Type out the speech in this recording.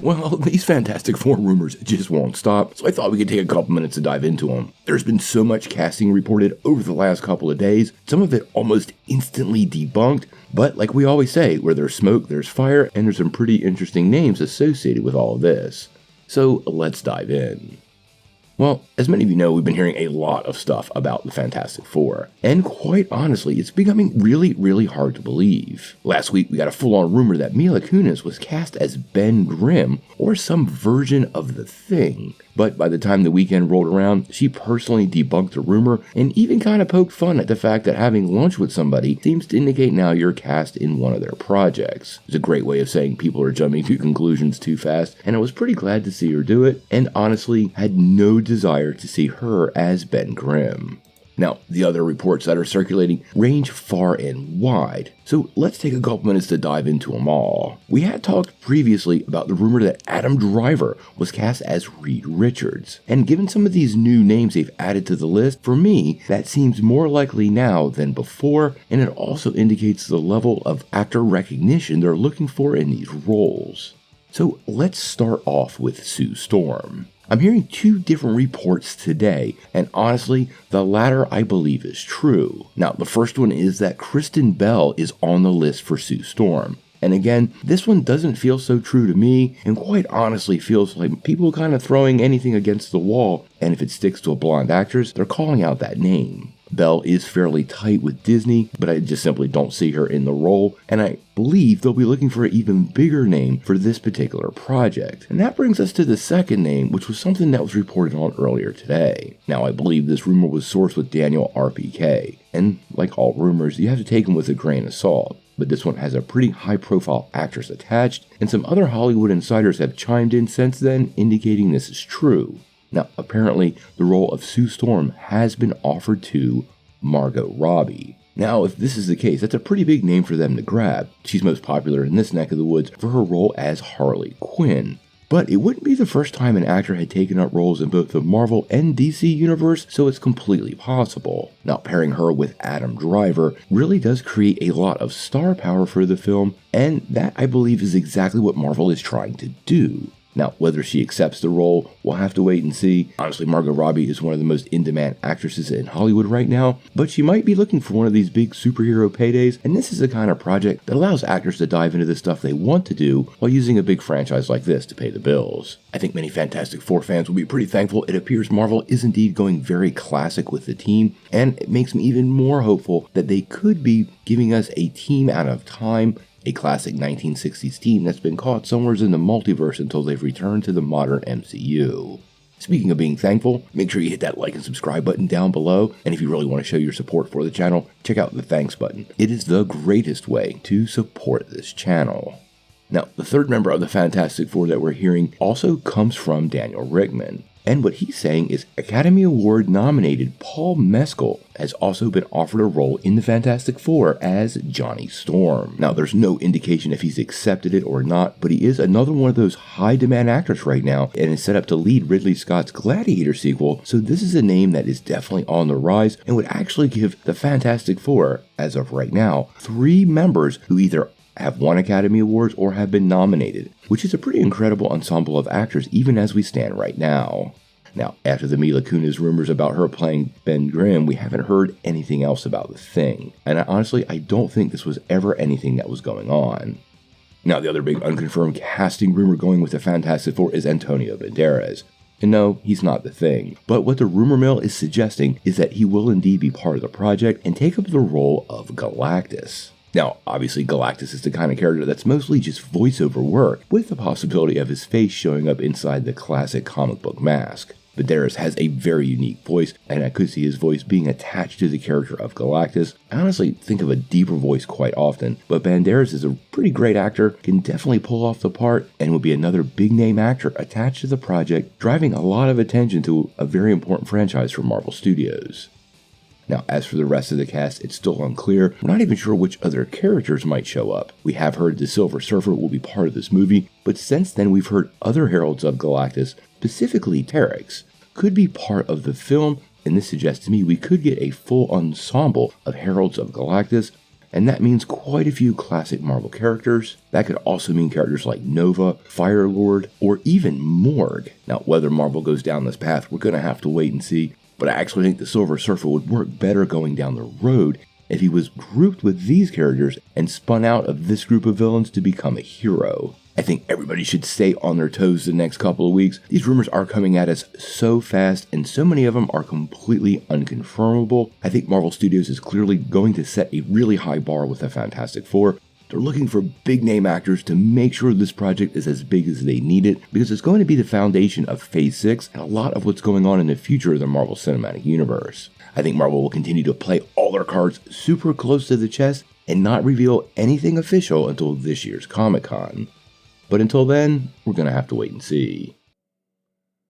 Well, these Fantastic Four rumors just won't stop, so I thought we could take a couple minutes to dive into them. There's been so much casting reported over the last couple of days, some of it almost instantly debunked, but like we always say, where there's smoke, there's fire, and there's some pretty interesting names associated with all of this. So let's dive in. Well, as many of you know, we've been hearing a lot of stuff about the Fantastic Four, and quite honestly, it's becoming really hard to believe. Last week, we got a full-on rumor that Mila Kunis was cast as Ben Grimm, or some version of the Thing. But by the time the weekend rolled around, she personally debunked the rumor, and even kind of poked fun at the fact that having lunch with somebody seems to indicate now you're cast in one of their projects. It's a great way of saying people are jumping to conclusions too fast, and I was pretty glad to see her do it, and honestly, had no desire to see her as Ben Grimm. Now, the other reports that are circulating range far and wide, so let's take a couple minutes to dive into them all. We had talked previously about the rumor that Adam Driver was cast as Reed Richards, and given some of these new names they've added to the list, for me, that seems more likely now than before, and it also indicates the level of actor recognition they're looking for in these roles. So let's start off with Sue Storm. I'm hearing two different reports today, and honestly, the latter I believe is true. Now, the first one is that Kristen Bell is on the list for Sue Storm. And again, this one doesn't feel so true to me, and quite honestly feels like people kind of throwing anything against the wall, and if it sticks to a blonde actress, they're calling out that name. Belle is fairly tight with Disney, but I just simply don't see her in the role, and I believe they'll be looking for an even bigger name for this particular project. And that brings us to the second name, which was something that was reported on earlier today. Now, I believe this rumor was sourced with Daniel RPK, and like all rumors, you have to take them with a grain of salt. But this one has a pretty high-profile actress attached, and some other Hollywood insiders have chimed in since then, indicating this is true. Now, apparently, the role of Sue Storm has been offered to Margot Robbie. Now, if this is the case, that's a pretty big name for them to grab. She's most popular in this neck of the woods for her role as Harley Quinn. But it wouldn't be the first time an actor had taken up roles in both the Marvel and DC universe, so it's completely possible. Now, pairing her with Adam Driver really does create a lot of star power for the film, and that, I believe, is exactly what Marvel is trying to do. Now, whether she accepts the role, we'll have to wait and see. Honestly, Margot Robbie is one of the most in-demand actresses in Hollywood right now, but she might be looking for one of these big superhero paydays, and this is the kind of project that allows actors to dive into the stuff they want to do while using a big franchise like this to pay the bills. I think many Fantastic Four fans will be pretty thankful. It appears Marvel is indeed going very classic with the team, and it makes me even more hopeful that they could be giving us a team out of time, a classic 1960s team that's been caught somewhere in the multiverse until they've returned to the modern MCU. Speaking of being thankful, make sure you hit that like and subscribe button down below, and if you really want to show your support for the channel, check out the thanks button. It is the greatest way to support this channel. Now, the third member of the Fantastic Four that we're hearing also comes from Daniel Rickman. And what he's saying is Academy Award nominated Paul Mescal has also been offered a role in the Fantastic Four as Johnny Storm. Now, there's no indication if he's accepted it or not, but he is another one of those high demand actors right now and is set up to lead Ridley Scott's Gladiator sequel, so this is a name that is definitely on the rise and would actually give the Fantastic Four, as of right now, 3 members who either have won Academy Awards or have been nominated, which is a pretty incredible ensemble of actors even as we stand right now. Now, after the Mila Kunis rumors about her playing Ben Grimm, we haven't heard anything else about the Thing, and honestly, I don't think this was ever anything that was going on. Now, the other big unconfirmed casting rumor going with the Fantastic Four is Antonio Banderas. And no, he's not the Thing, but what the rumor mill is suggesting is that he will indeed be part of the project and take up the role of Galactus. Now, obviously, Galactus is the kind of character that's mostly just voiceover work, with the possibility of his face showing up inside the classic comic book mask. Banderas has a very unique voice, and I could see his voice being attached to the character of Galactus. I honestly think of a deeper voice quite often, but Banderas is a pretty great actor, can definitely pull off the part, and will be another big-name actor attached to the project, driving a lot of attention to a very important franchise for Marvel Studios. Now, as for the rest of the cast, it's still unclear. We're not even sure which other characters might show up. We have heard the Silver Surfer will be part of this movie, but since then we've heard other heralds of Galactus, specifically Terex, could be part of the film, and this suggests to me we could get a full ensemble of heralds of Galactus. and that means quite a few classic Marvel characters. That could also mean characters like Nova, Firelord, or even Morg. Now, whether Marvel goes down this path, we're going to have to wait and see, but I actually think the Silver Surfer would work better going down the road if he was grouped with these characters and spun out of this group of villains to become a hero. I think everybody should stay on their toes the next couple of weeks. These rumors are coming at us so fast, and so many of them are completely unconfirmable. I think Marvel Studios is clearly going to set a really high bar with the Fantastic Four. They're looking for big name actors to make sure this project is as big as they need it, because it's going to be the foundation of Phase 6 and a lot of what's going on in the future of the Marvel Cinematic Universe. I think Marvel will continue to play all their cards super close to the chest and not reveal anything official until this year's Comic-Con. But until then, we're going to have to wait and see.